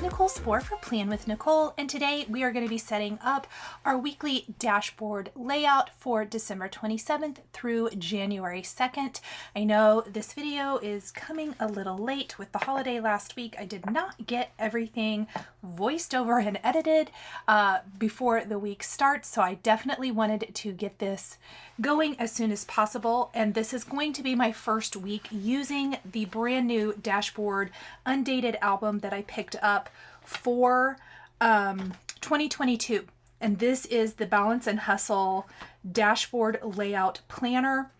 Nicole Spohr for Plan with Nicole, and today we are going to be setting up our weekly dashboard layout for December 27th through January 2nd. I know this video is coming a little late with the holiday last week. I did not get everything voiced over and edited before the week starts, so I definitely wanted to get this going as soon as possible, and this is going to be my first week using the brand new dashboard Undated album that I picked up for 2022, and this is the Balance and Hustle dashboard layout planner.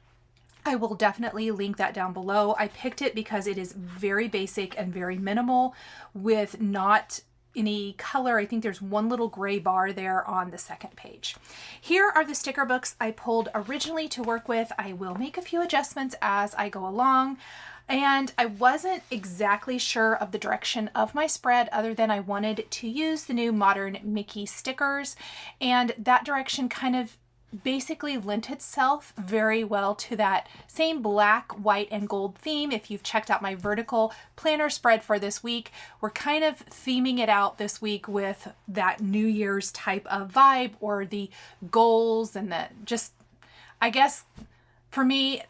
I will definitely link that down below. I picked it because it is very basic and very minimal with not any color. I think there's one little gray bar there on the second page. Here are the sticker books I pulled originally to work with. I will make a few adjustments as I go along. And I wasn't exactly sure of the direction of my spread other than I wanted to use the new modern Mickey stickers. And that direction kind of basically lent itself very well to that same black, white, and gold theme. If you've checked out my vertical planner spread for this week, we're kind of theming it out this week with that New Year's type of vibe, or the goals and the just, I guess for me,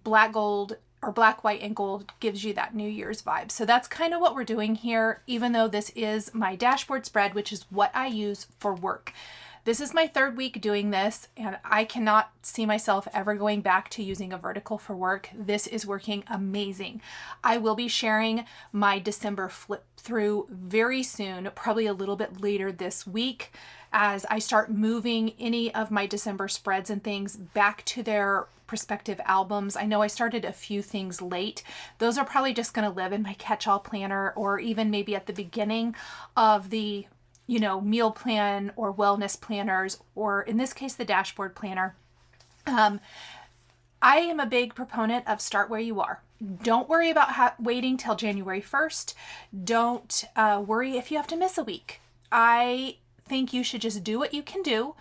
black, gold, or black, white, and gold gives you that New Year's vibe. So that's kind of what we're doing here, even though this is my dashboard spread, which is what I use for work. This is my third week doing this, and I cannot see myself ever going back to using a vertical for work. This is working amazing. I will be sharing my December flip through very soon, probably a little bit later this week, as I start moving any of my December spreads and things back to their respective albums. I know I started a few things late. Those are probably just going to live in my catch-all planner, or even maybe at the beginning of the meal plan or wellness planners, or in this case, the dashboard planner. I am a big proponent of start where you are. Don't worry about waiting till January 1st. Don't worry if you have to miss a week. I think you should just do what you can do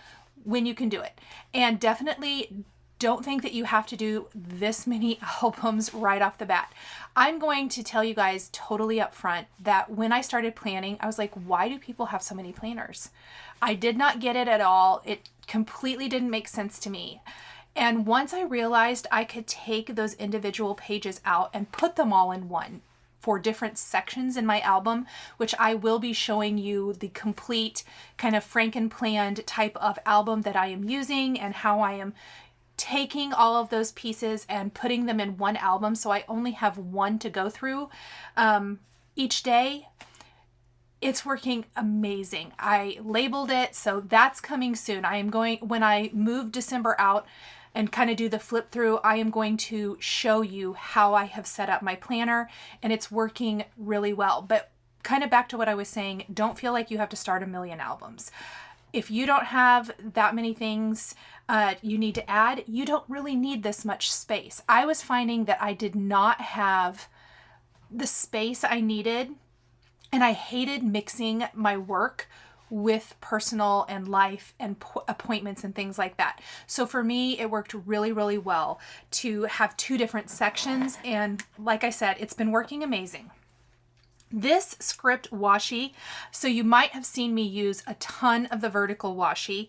when you can do it. And definitely don't think that you have to do this many albums right off the bat. I'm going to tell you guys totally upfront that when I started planning, I was like, why do people have so many planners? I did not get it at all. It completely didn't make sense to me. And once I realized I could take those individual pages out and put them all in one for different sections in my album, which I will be showing you the complete kind of Franken-planned type of album that I am using, and how I am taking all of those pieces and putting them in one album, so I only have one to go through each day. It's working amazing. I labeled it, so that's coming soon. I am going, when I move December out and kind of do the flip through, I am going to show you how I have set up my planner, and it's working really well. But kind of back to what I was saying, don't feel like you have to start a million albums. If you don't have that many things you need to add, you don't really need this much space. I was finding that I did not have the space I needed, and I hated mixing my work with personal and life and appointments and things like that. So for me, it worked really, really well to have two different sections, and like I said, it's been working amazing. This script washi, so you might have seen me use a ton of the vertical washi.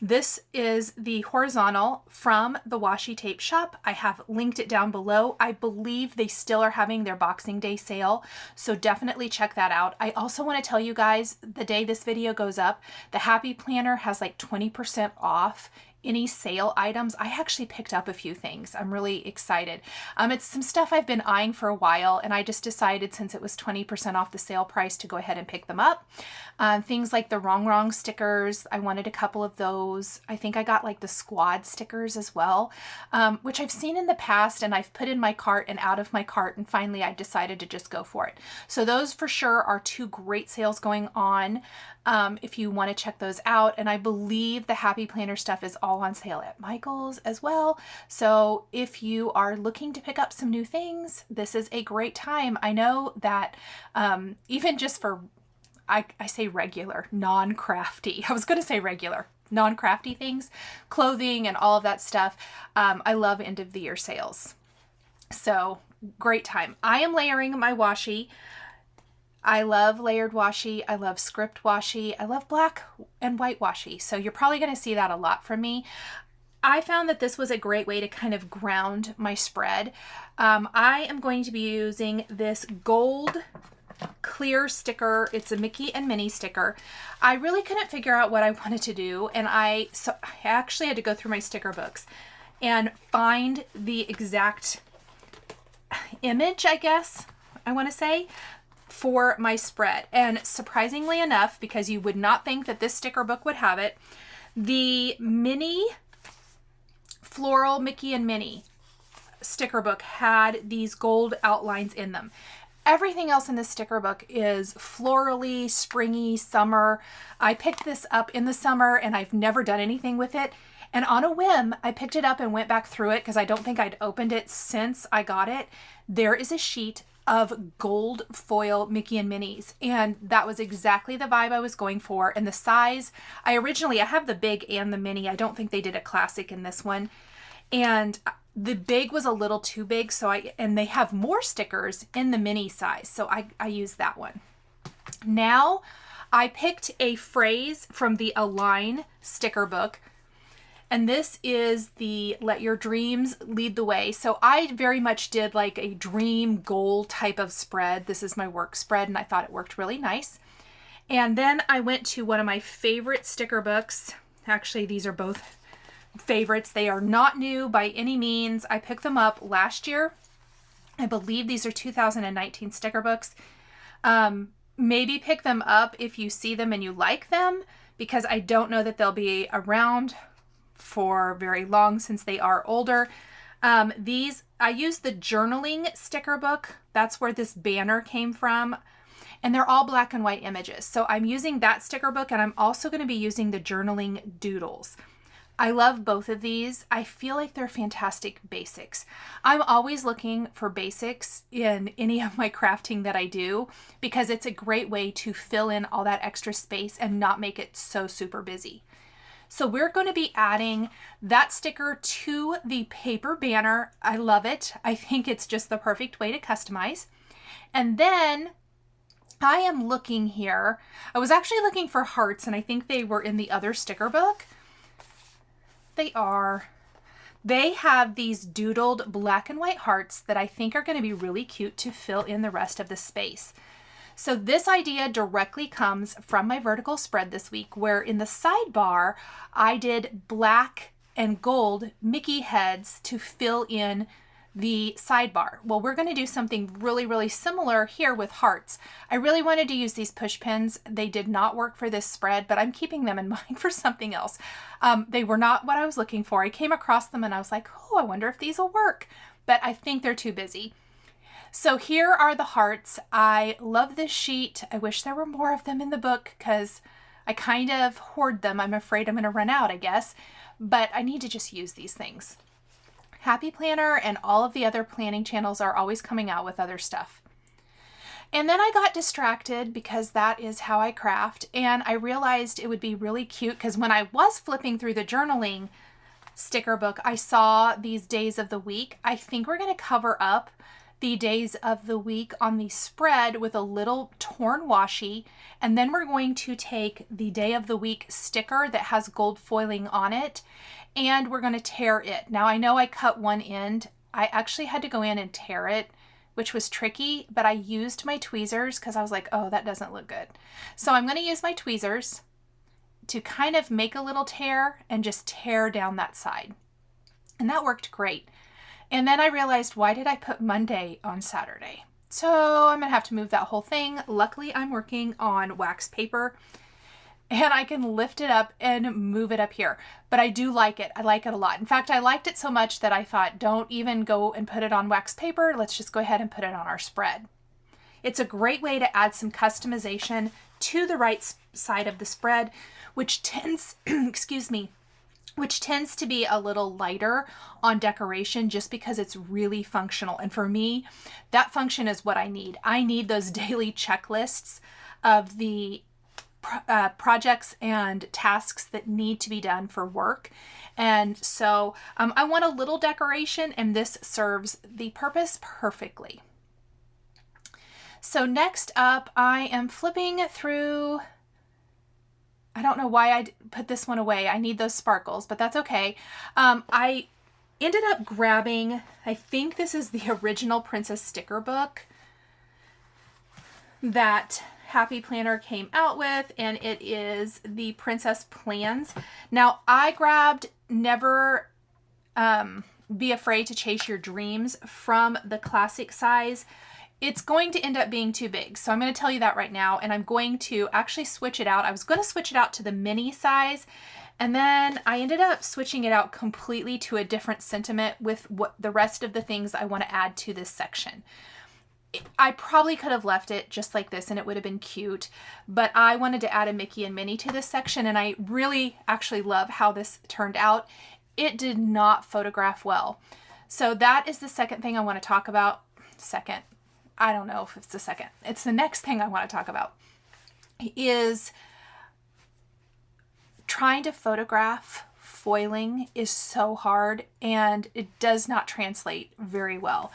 This is the horizontal from the Washi Tape Shop. I have linked it down below. I believe they still are having their Boxing Day sale, so definitely check that out. I also want to tell you guys, the day this video goes up, the Happy Planner has like 20% off any sale items. I actually picked up a few things. I'm really excited. It's some stuff I've been eyeing for a while, and I just decided, since it was 20% off the sale price, to go ahead and pick them up. Things like the Wrong stickers, I wanted a couple of those. I think I got like the squad stickers as well, which I've seen in the past, and I've put in my cart and out of my cart, and finally I decided to just go for it. So those for sure are two great sales going on. If you want to check those out. And I believe the Happy Planner stuff is all on sale at Michael's as well. So if you are looking to pick up some new things, this is a great time. I know that even just for, I say regular, non-crafty. I was going to say regular, non-crafty things, clothing and all of that stuff. I love end of the year sales. So great time. I am layering my washi. I love layered washi. I love script washi. I love black and white washi. So you're probably going to see that a lot from me. I found that this was a great way to kind of ground my spread. I am going to be using this gold clear sticker. It's a Mickey and Minnie sticker. I really couldn't figure out what I wanted to do, and so I actually had to go through my sticker books and find the exact image, I guess I want to say, for my spread. And surprisingly enough, because you would not think that this sticker book would have it, the Minnie Floral Mickey and Minnie sticker book had these gold outlines in them. Everything else in this sticker book is florally, springy, summer. I picked this up in the summer and I've never done anything with it. And on a whim, I picked it up and went back through it because I don't think I'd opened it since I got it. There is a sheet of gold foil Mickey and Minnie's, and that was exactly the vibe I was going for. And the size, I have the big and the mini. I don't think they did a classic in this one. And the big was a little too big, and they have more stickers in the mini size, so I used that one. Now, I picked a phrase from the Align sticker book, and this is the Let Your Dreams Lead the Way. So I very much did like a dream goal type of spread. This is my work spread, and I thought it worked really nice. And then I went to one of my favorite sticker books. Actually, these are both favorites. They are not new by any means. I picked them up last year. I believe these are 2019 sticker books. Maybe pick them up if you see them and you like them, because I don't know that they'll be around for very long since they are older. I used the journaling sticker book. That's where this banner came from. And they're all black and white images. So I'm using that sticker book, and I'm also going to be using the journaling doodles. I love both of these. I feel like they're fantastic basics. I'm always looking for basics in any of my crafting that I do, because it's a great way to fill in all that extra space and not make it so super busy. So we're going to be adding that sticker to the paper banner. I love it. I think it's just the perfect way to customize. And then I am looking here. I was actually looking for hearts, and I think they were in the other sticker book. They are. They have these doodled black and white hearts that I think are going to be really cute to fill in the rest of the space. So this idea directly comes from my vertical spread this week, where in the sidebar, I did black and gold Mickey heads to fill in the sidebar. Well, we're going to do something really, really similar here with hearts. I really wanted to use these push pins. They did not work for this spread, but I'm keeping them in mind for something else. They were not what I was looking for. I came across them and I was like, oh, I wonder if these will work, but I think they're too busy. So here are the hearts. I love this sheet. I wish there were more of them in the book because I kind of hoard them. I'm afraid I'm going to run out, I guess, but I need to just use these things. Happy Planner and all of the other planning channels are always coming out with other stuff. And then I got distracted because that is how I craft, and I realized it would be really cute because when I was flipping through the journaling sticker book, I saw these days of the week. I think we're going to cover up the days of the week on the spread with a little torn washi, and then we're going to take the day of the week sticker that has gold foiling on it, and we're going to tear it. Now I know I cut one end. I actually had to go in and tear it, which was tricky, but I used my tweezers because I was like, oh, that doesn't look good. So I'm going to use my tweezers to kind of make a little tear and just tear down that side. And that worked great. And then I realized, why did I put Monday on Saturday? So I'm going to have to move that whole thing. Luckily, I'm working on wax paper and I can lift it up and move it up here. But I do like it. I like it a lot. In fact, I liked it so much that I thought, don't even go and put it on wax paper. Let's just go ahead and put it on our spread. It's a great way to add some customization to the right side of the spread, which tends, excuse me, which tends to be a little lighter on decoration just because it's really functional. And for me, that function is what I need. I need those daily checklists of the projects and tasks that need to be done for work. And so I want a little decoration, and this serves the purpose perfectly. So next up, I am flipping through. I don't know why I put this one away. I need those sparkles, but that's okay. I ended up grabbing, I think this is the original Princess sticker book that Happy Planner came out with, and it is the Princess Plans. Now, I grabbed Never Be Afraid to Chase Your Dreams from the classic size. It's going to end up being too big, so I'm going to tell you that right now, and I'm going to actually switch it out. I was going to switch it out to the mini size, and then I ended up switching it out completely to a different sentiment with what the rest of the things I want to add to this section. I probably could have left it just like this and it would have been cute, but I wanted to add a Mickey and Minnie to this section, and I really actually love how this turned out. It did not photograph well. So that is the second thing I want to talk about. Second, I don't know if it's the second. It's the next thing I want to talk about is trying to photograph. Foiling is so hard and it does not translate very well.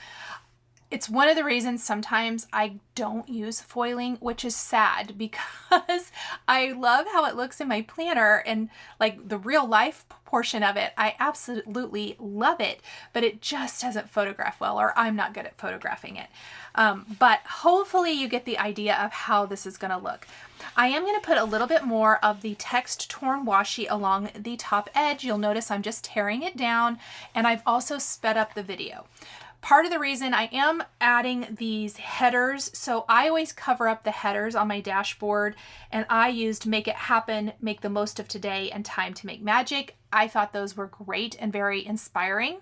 It's one of the reasons sometimes I don't use foiling, which is sad because I love how it looks in my planner and like the real life portion of it. I absolutely love it, but it just doesn't photograph well, or I'm not good at photographing it. But hopefully you get the idea of how this is going to look. I am going to put a little bit more of the text torn washi along the top edge. You'll notice I'm just tearing it down, and I've also sped up the video. Part of the reason I am adding these headers, so I always cover up the headers on my dashboard, and I used Make It Happen, Make the Most of Today, and Time to Make Magic. I thought those were great and very inspiring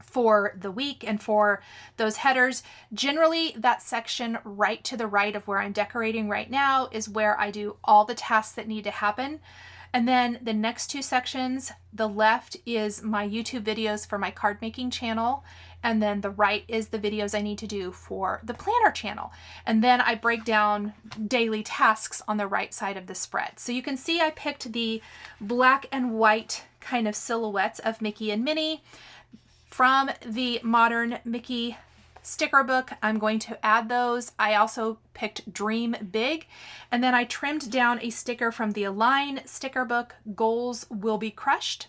for the week and for those headers. Generally, that section right to the right of where I'm decorating right now is where I do all the tasks that need to happen. And then the next two sections, the left is my YouTube videos for my card making channel, and then the right is the videos I need to do for the planner channel. And then I break down daily tasks on the right side of the spread. So you can see I picked the black and white kind of silhouettes of Mickey and Minnie from the modern Mickey sticker book. I'm going to add those. I also picked Dream Big, and then I trimmed down a sticker from the Align sticker book, Goals Will Be Crushed.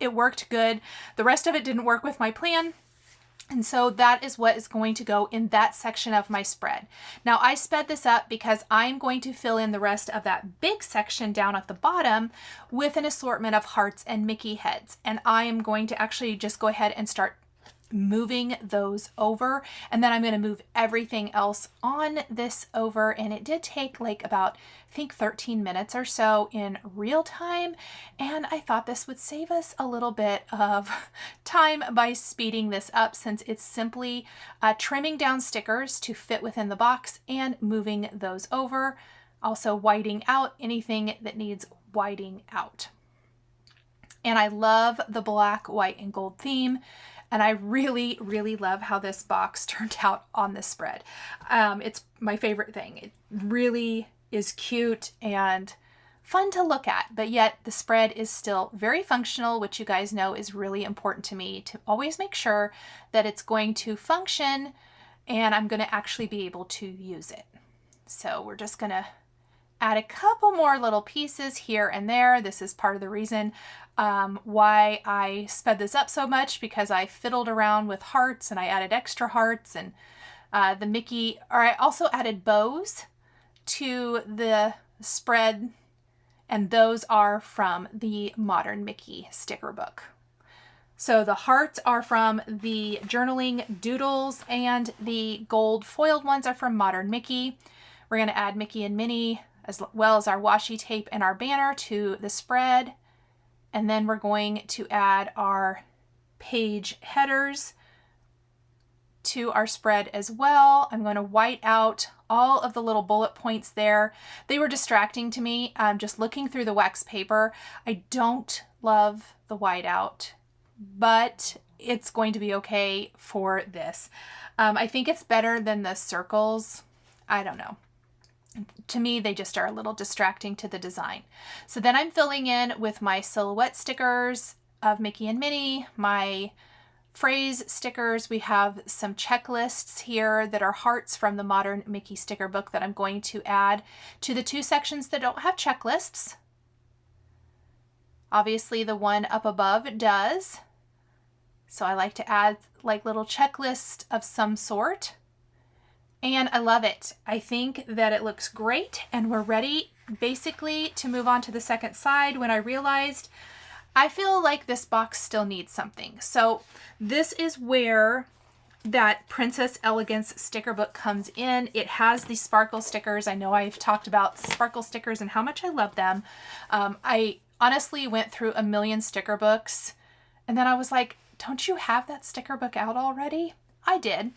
It worked good. The rest of it didn't work with my plan, and so that is what is going to go in that section of my spread. Now I sped this up because I'm going to fill in the rest of that big section down at the bottom with an assortment of hearts and Mickey heads, and I am going to actually just go ahead and start moving those over, and then I'm going to move everything else on this over. And it did take like about, I think, 13 minutes or so in real time, and I thought this would save us a little bit of time by speeding this up, since it's simply trimming down stickers to fit within the box and moving those over, also whiting out anything that needs whiting out. And I love the black, white, and gold theme. And I really, really love how this box turned out on this spread. It's my favorite thing. It really is cute and fun to look at, but yet the spread is still very functional, which you guys know is really important to me, to always make sure that it's going to function and I'm going to actually be able to use it. So we're just going to add a couple more little pieces here and there. This is part of the reason why I sped this up so much, because I fiddled around with hearts and I added extra hearts, and the Mickey, or I also added bows to the spread, and those are from the modern Mickey sticker book. So the hearts are from the journaling doodles, and the gold foiled ones are from modern Mickey. We're going to add Mickey and Minnie as well as our washi tape and our banner to the spread. And then we're going to add our page headers to our spread as well. I'm going to white out all of the little bullet points there. They were distracting to me. Just looking through the wax paper. I don't love the whiteout, but it's going to be okay for this. I think it's better than the circles. I don't know. To me, they just are a little distracting to the design. So then I'm filling in with my silhouette stickers of Mickey and Minnie, my phrase stickers. We have some checklists here that are hearts from the Modern Mickey sticker book that I'm going to add to the 2 sections that don't have checklists. Obviously the one up above does. So I like to add like little checklist of some sort. And I love it. I think that it looks great, and we're ready basically to move on to the second side when I realized I feel like this box still needs something. So this is where that Princess Elegance sticker book comes in. It has the sparkle stickers. I know I've talked about sparkle stickers and how much I love them. I honestly went through a million sticker books, and then I was like, don't you have that sticker book out already? I did,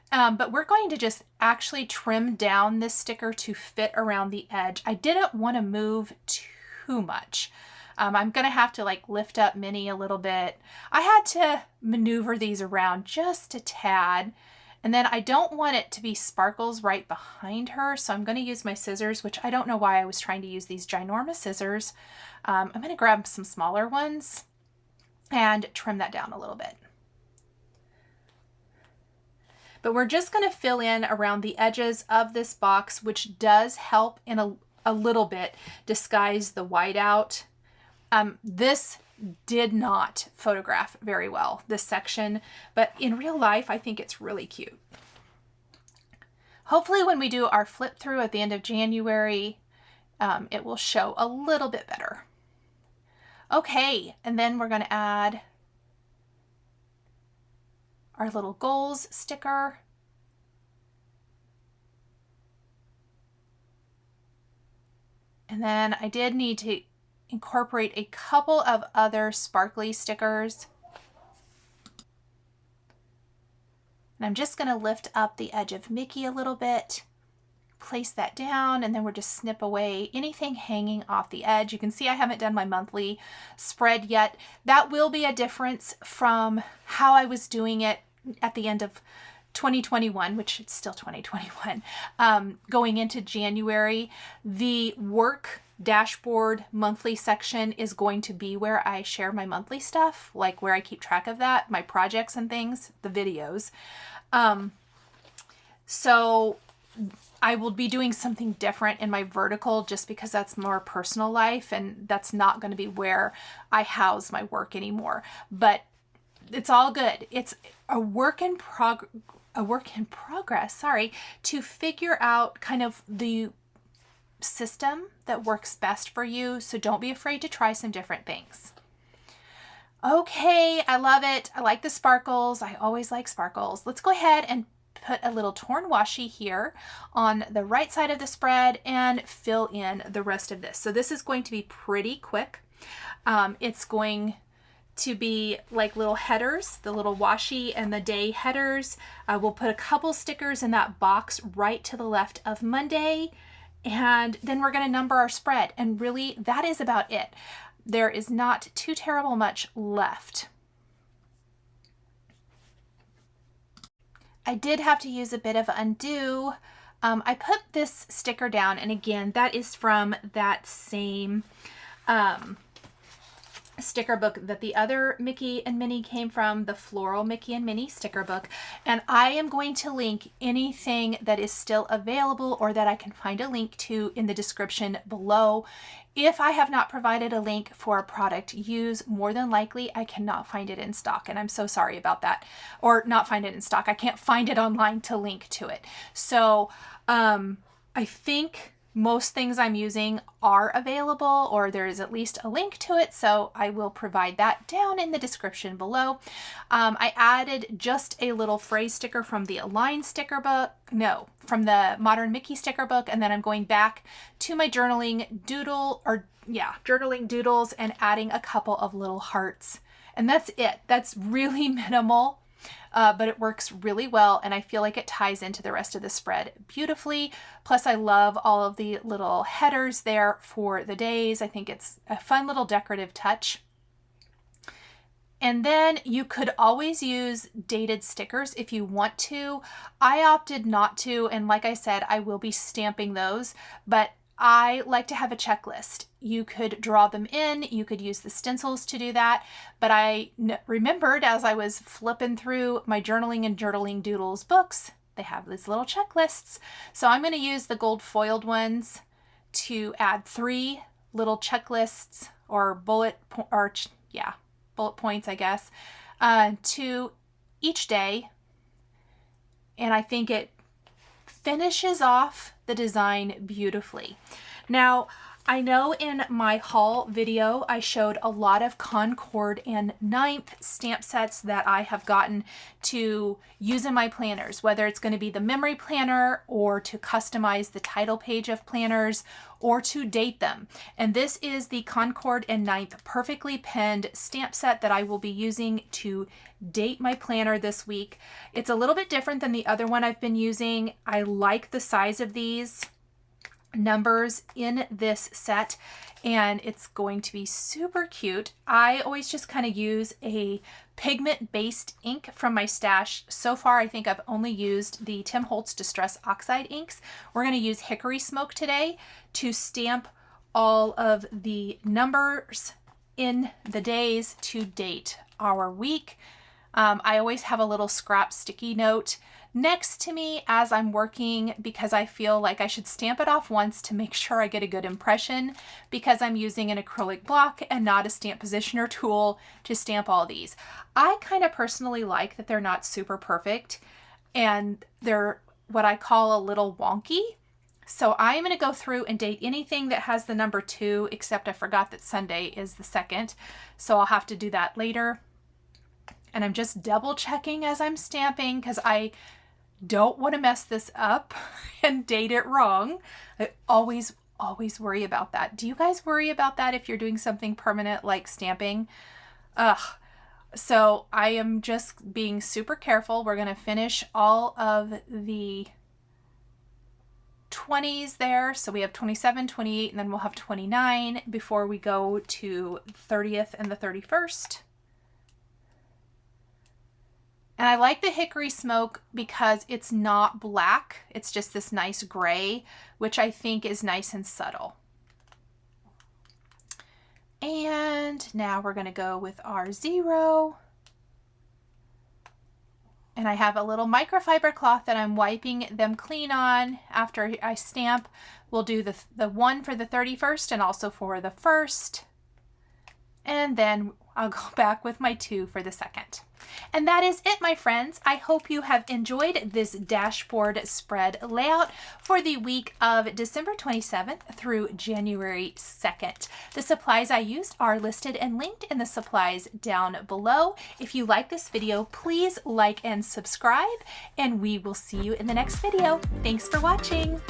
but we're going to just actually trim down this sticker to fit around the edge. I didn't want to move too much. I'm going to have to like lift up Minnie a little bit. I had to maneuver these around just a tad. And then I don't want it to be sparkles right behind her. So I'm going to use my scissors, which I don't know why I was trying to use these ginormous scissors. I'm going to grab some smaller ones and trim that down a little bit. But we're just going to fill in around the edges of this box, which does help in a little bit disguise the whiteout. This did not photograph very well, this section, but in real life, I think it's really cute. Hopefully when we do our flip through at the end of January, it will show a little bit better. Okay, and then we're going to add our little goals sticker. And then I did need to incorporate a couple of other sparkly stickers. And I'm just going to lift up the edge of Mickey a little bit, place that down, and then we're just snip away anything hanging off the edge. You can see I haven't done my monthly spread yet. That will be a difference from how I was doing it at the end of 2021, which it's still 2021, going into January. The work dashboard monthly section is going to be where I share my monthly stuff, like where I keep track of that, my projects and things, the videos. So I will be doing something different in my vertical just because that's more personal life, and that's not going to be where I house my work anymore. But it's all good. It's a work in progress, sorry, to figure out kind of the system that works best for you. So don't be afraid to try some different things. Okay, I love it. I like the sparkles. I always like sparkles. Let's go ahead and put a little torn washi here on the right side of the spread and fill in the rest of this. So this is going to be pretty quick. It's going to be like little headers, the little washi and the day headers. We'll put a couple stickers in that box right to the left of Monday, and then we're going to number our spread. And really, that is about it. There is not too terrible much left. I did have to use a bit of undo. I put this sticker down, and again, that is from that same sticker book that the other Mickey and Minnie came from, the Floral Mickey and Minnie sticker book. And I am going to link anything that is still available or that I can find a link to in the description below. If I have not provided a link for a product used, more than likely I cannot find it in stock, and I'm so sorry about that. Or not find it in stock. I can't find it online to link to it. So I think most things I'm using are available, or there is at least a link to it, so I will provide that down in the description below. I added just a little phrase sticker from the Align sticker book, no, from the Modern Mickey sticker book, and then I'm going back to my journaling doodles and adding a couple of little hearts. And that's it. That's really minimal. But it works really well, and I feel like it ties into the rest of the spread beautifully. Plus, I love all of the little headers there for the days. I think it's a fun little decorative touch. And then you could always use dated stickers if you want to. I opted not to, and like I said, I will be stamping those, but I like to have a checklist. You could draw them in, you could use the stencils to do that, but I remembered as I was flipping through my Journaling and Journaling Doodles books, they have these little checklists. So I'm going to use the gold foiled ones to add 3 little checklists or bullet points, I guess, to each day. And I think it finishes off the design beautifully. Now, I know in my haul video, I showed a lot of Concord and 9th stamp sets that I have gotten to use in my planners, whether it's going to be the memory planner or to customize the title page of planners or to date them. And this is the Concord and 9th perfectly penned stamp set that I will be using to date my planner this week. It's a little bit different than the other one I've been using. I like the size of these numbers in this set, and it's going to be super cute. I always just kind of use a pigment based ink from my stash. So far I think I've only used the Tim Holtz Distress Oxide inks. We're going to use Hickory Smoke today to stamp all of the numbers in the days to date our week. I always have a little scrap sticky note next to me as I'm working because I feel like I should stamp it off once to make sure I get a good impression, because I'm using an acrylic block and not a stamp positioner tool to stamp all these. I kind of personally like that they're not super perfect and they're what I call a little wonky. So I'm going to go through and date anything that has the number 2, except I forgot that Sunday is the 2nd. So I'll have to do that later. And I'm just double checking as I'm stamping because I don't want to mess this up and date it wrong. I always worry about that. Do you guys worry about that if you're doing something permanent like stamping? So I am just being super careful. We're going to finish all of the 20s there. So we have 27, 28, and then we'll have 29 before we go to 30th and the 31st. And I like the Hickory Smoke because it's not black. It's just this nice gray, which I think is nice and subtle. And now we're going to go with our 0. And I have a little microfiber cloth that I'm wiping them clean on after I stamp. We'll do the 1 for the 31st and also for the 1st. And then I'll go back with my 2 for the 2nd. And that is it, my friends. I hope you have enjoyed this dashboard spread layout for the week of December 27th through January 2nd. The supplies I used are listed and linked in the supplies down below. If you like this video, please like and subscribe, and we will see you in the next video. Thanks for watching.